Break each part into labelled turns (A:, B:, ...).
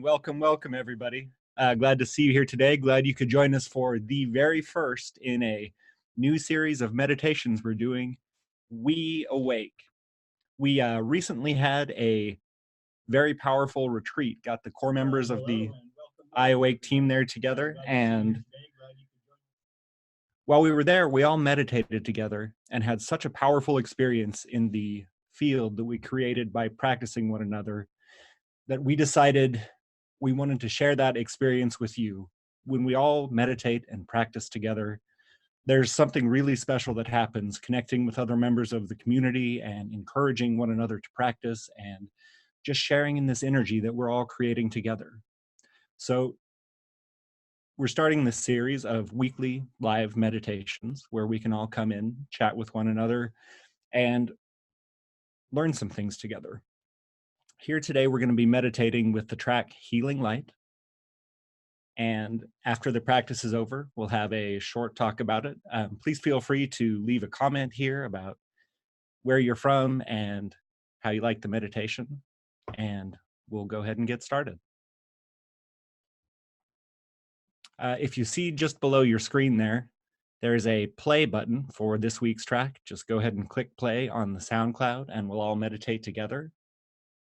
A: welcome, welcome, everybody. Glad to see you here today. Glad you could join us for the very first in a new series of meditations we're doing, WeAwake. We recently had a very powerful retreat, got the core members of the iAwake team there together, and while we were there, we all meditated together and had such a powerful experience in the field that we created by practicing one another that we decided we wanted to share that experience with you. When we all meditate and practice together, there's something really special that happens, connecting with other members of the community and encouraging one another to practice and just sharing in this energy that we're all creating together. So we're starting this series of weekly live meditations where we can all come in, chat with one another, and learn some things together. Here today, we're going to be meditating with the track Healing Light. And after the practice is over, we'll have a short talk about it. Please feel free to leave a comment here about where you're from and how you like the meditation. And we'll go ahead and get started. If you see just below your screen there's a play button for this week's track. Just go ahead and click play on the SoundCloud and we'll all meditate together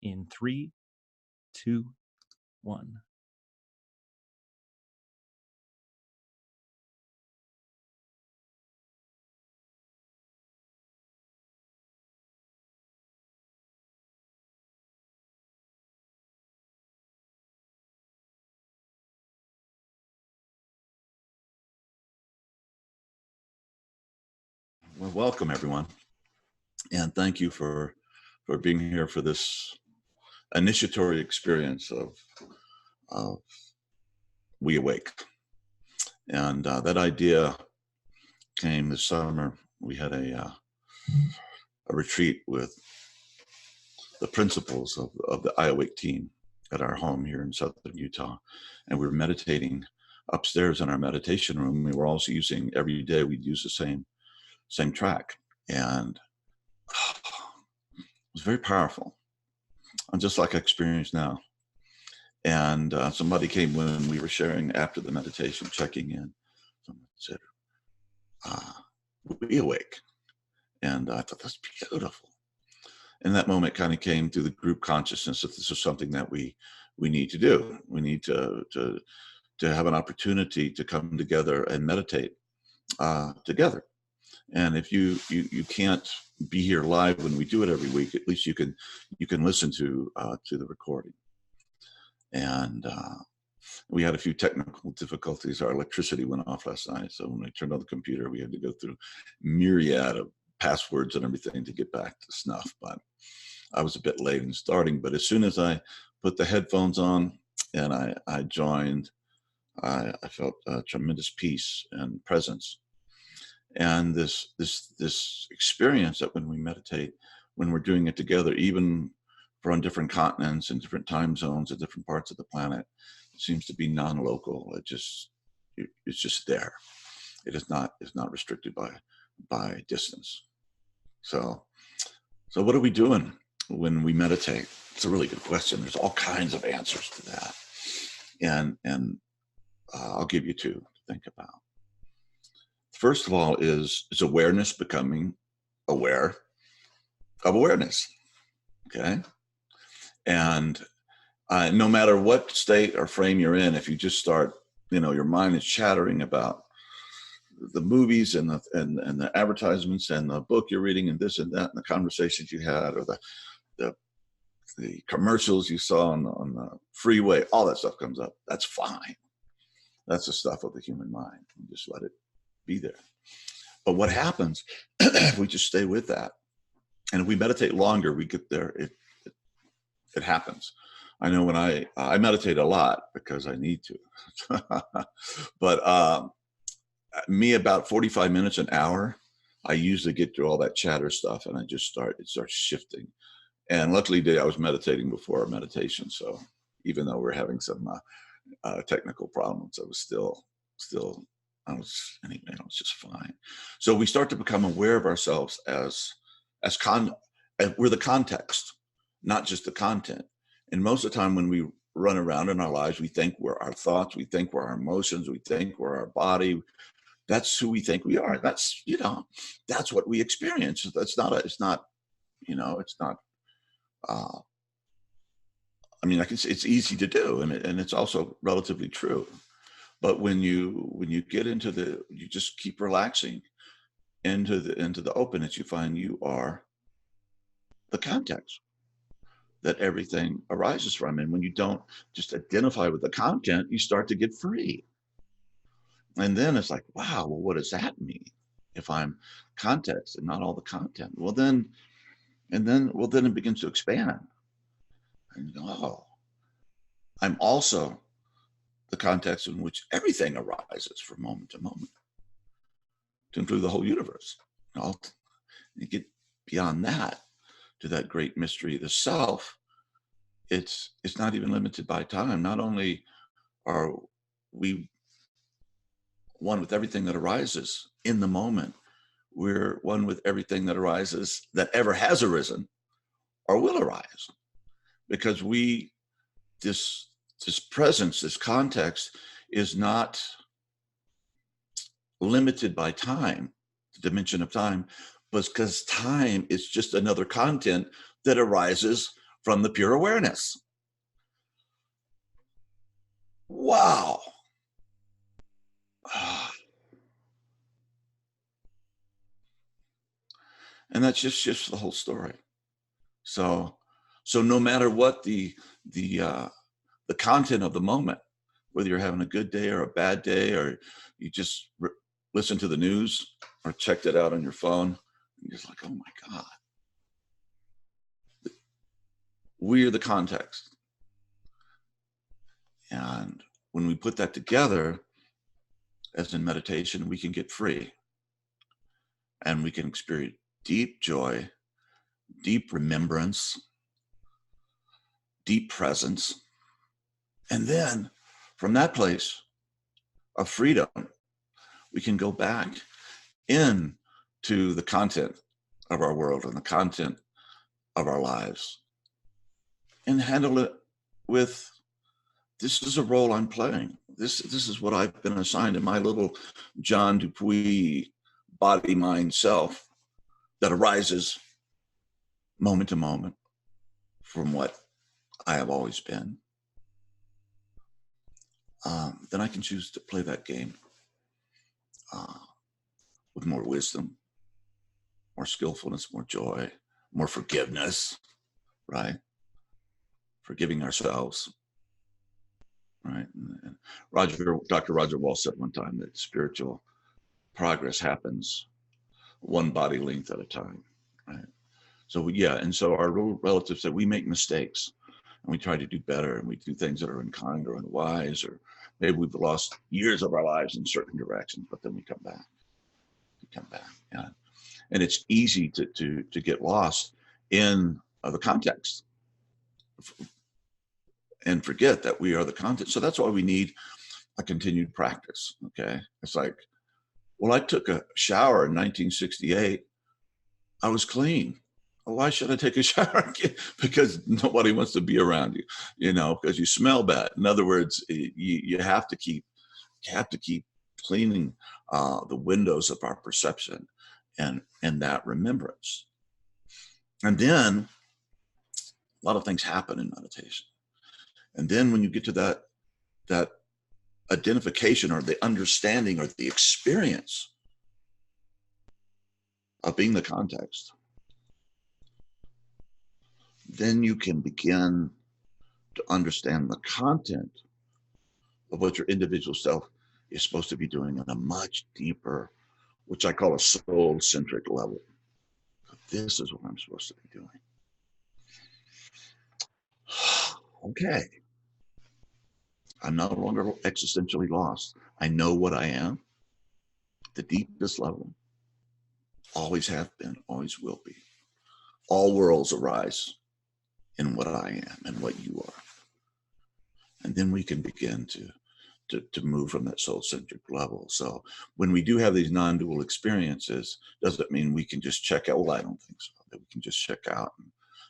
A: in 3, 2, 1.
B: Well, welcome everyone, and thank you for being here for this initiatory experience of WeAwake. And that idea came this summer. We had a retreat with the principals of the iAwake team at our home here in southern Utah, and we were meditating upstairs in our meditation room. We were also using, every day we'd use the same track, and it was very powerful, and just like I experience now. And somebody came when we were sharing after the meditation, checking in. Someone said, WeAwake. And I thought, that's beautiful. And that moment kind of came through the group consciousness that this is something that we need to do. We need to have an opportunity to come together and meditate together. And if you can't be here live when we do it every week, at least you can listen to the recording. And we had a few technical difficulties. Our electricity went off last night, so when I turned on the computer, we had to go through myriad of passwords and everything to get back to snuff. But I was a bit late in starting. But as soon as I put the headphones on and I joined, I felt a tremendous peace and presence. And this experience that when we meditate, when we're doing it together, even for on different continents and different time zones at different parts of the planet, it seems to be non-local. It's just there. It's not restricted by distance. So what are we doing when we meditate? It's a really good question. There's all kinds of answers to that, and I'll give you two to think about. First of all is awareness, becoming aware of awareness. Okay. And no matter what state or frame you're in, if you just start, your mind is chattering about the movies and the advertisements and the book you're reading and this and that and the conversations you had or the commercials you saw on the freeway, all that stuff comes up. That's fine. That's the stuff of the human mind. You just let it be there. But what happens if we just stay with that? And if we meditate longer, we get there. It happens. I know when I meditate a lot because I need to, but me about 45 minutes, an hour, I usually get through all that chatter stuff and it starts shifting. And luckily today I was meditating before our meditation. So even though we're having some technical problems, I was anyway, it was just fine. So we start to become aware of ourselves as we're the context, not just the content. And most of the time when we run around in our lives. We think we're our thoughts, we think we're our emotions, we think we're our body. That's who we think we are. That's, that's what we experience. That's not, it's not, it's not, I mean, I can say it's easy to do, and it's also relatively true. But when you get into you just keep relaxing into the openness, you find you are the context that everything arises from. And when you don't just identify with the content, you start to get free. And then it's like, wow, well, what does that mean if I'm context and not all the content? Well, then it begins to expand. And you go, oh, I'm also the context in which everything arises from moment to moment, to include the whole universe. You get beyond that to that great mystery of the self. It's not even limited by time. Not only are we one with everything that arises in the moment, we're one with everything that arises, that ever has arisen or will arise, because this presence, this context, is not limited by time, the dimension of time, but because time is just another content that arises from the pure awareness. Wow. And that just shifts the whole story. So no matter what the content of the moment, whether you're having a good day or a bad day, or you just listen to the news or checked it out on your phone, you're just like, oh my God. We're the context. And when we put that together, as in meditation, we can get free. And we can experience deep joy, deep remembrance, deep presence. And then from that place of freedom, we can go back into the content of our world and the content of our lives and handle it with, this is a role I'm playing. This is what I've been assigned in my little John Dupuis body, mind, self that arises moment to moment from what I have always been. Then I can choose to play that game with more wisdom, more skillfulness, more joy, more forgiveness, right? Forgiving ourselves, right? And Dr. Roger Walsh said one time that spiritual progress happens one body length at a time, right? So and so our relatives said we make mistakes and we try to do better, and we do things that are unkind or unwise, or maybe we've lost years of our lives in certain directions, but then we come back. Yeah. And it's easy to get lost in the context and forget that we are the content. So that's why we need a continued practice. Okay. It's like, well, I took a shower in 1968. I was clean. Why should I take a shower again? Because nobody wants to be around you, because you smell bad. In other words, you have to keep cleaning the windows of our perception and that remembrance. And then a lot of things happen in meditation. And then when you get to that identification or the understanding or the experience of being the context, then you can begin to understand the content of what your individual self is supposed to be doing on a much deeper, which I call a soul-centric level. This is what I'm supposed to be doing. Okay. I'm no longer existentially lost. I know what I am, the deepest level. Always have been, always will be. All worlds arise in what I am and what you are. And then we can begin to move from that soul-centric level. So when we do have these non-dual experiences, does it mean we can just check out? Well, I don't think so. That we can just check out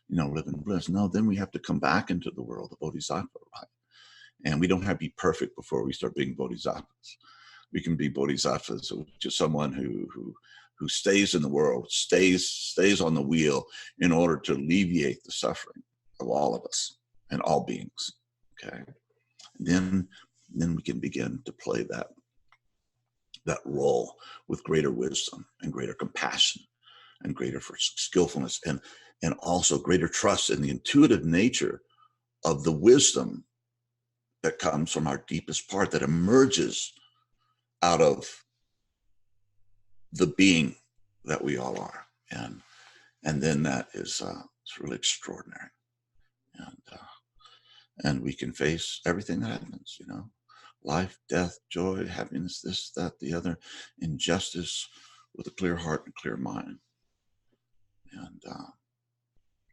B: live in bliss. No, then we have to come back into the world of bodhisattva, right? And we don't have to be perfect before we start being bodhisattvas. We can be bodhisattvas, which is someone who stays in the world, stays on the wheel in order to alleviate the suffering of all of us and all beings. Okay, then we can begin to play that role with greater wisdom and greater compassion and greater skillfulness and also greater trust in the intuitive nature of the wisdom that comes from our deepest part, that emerges out of the being that we all are. And then that is it's really extraordinary. And we can face everything that happens, life, death, joy, happiness, this, that, the other, injustice, with a clear heart and clear mind. And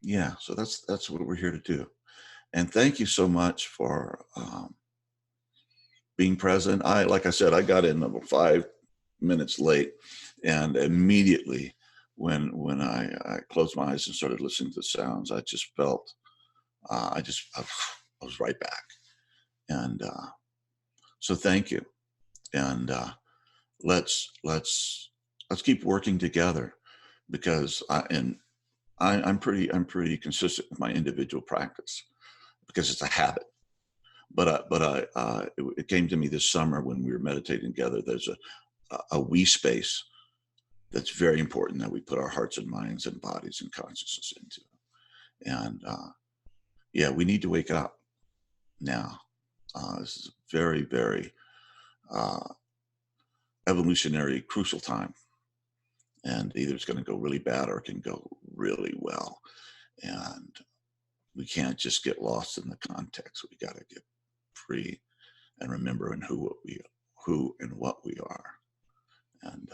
B: yeah, so that's what we're here to do. And thank you so much for being present. Like I said, I got in about 5 minutes late, and immediately when I closed my eyes and started listening to the sounds, I just felt I was right back. And so thank you. And let's keep working together, because I'm pretty consistent with my individual practice, because it's a habit. But it came to me this summer when we were meditating together. There's a we space that's very important that we put our hearts and minds and bodies and consciousness into. And yeah, we need to wake up now. This is a very, very evolutionary, crucial time. And either it's going to go really bad or it can go really well. And we can't just get lost in the context. We got to get free and remember in who and what we are. And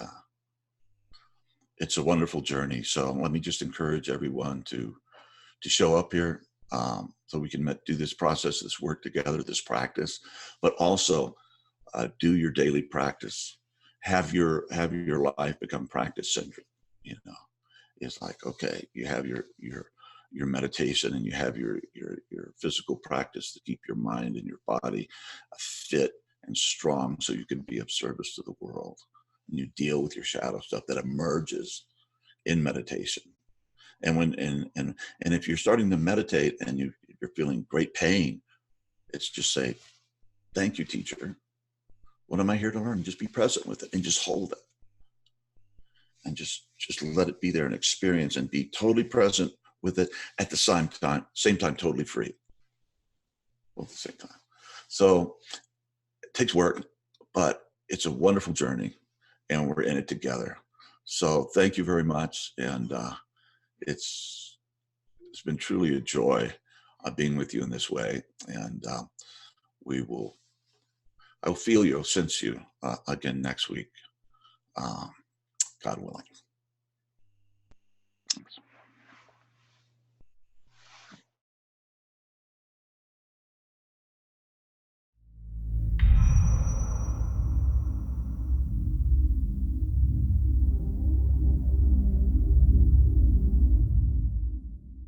B: it's a wonderful journey. So let me just encourage everyone to show up here, so we can do this process, this work together, this practice, but also do your daily practice. Have your life become practice centric. It's like, okay, you have your meditation, and you have your physical practice to keep your mind and your body fit and strong, so you can be of service to the world. And you deal with your shadow stuff that emerges in meditation. And and if you're starting to meditate and you're feeling great pain, it's just say, thank you, teacher. What am I here to learn? Just be present with it and just hold it. And just let it be there and experience, and be totally present with it at the same time, totally free. Both at the same time. So it takes work, but it's a wonderful journey, and we're in it together. So thank you very much. And it's been truly a joy being with you in this way. And I will feel you, sense you again next week, God willing.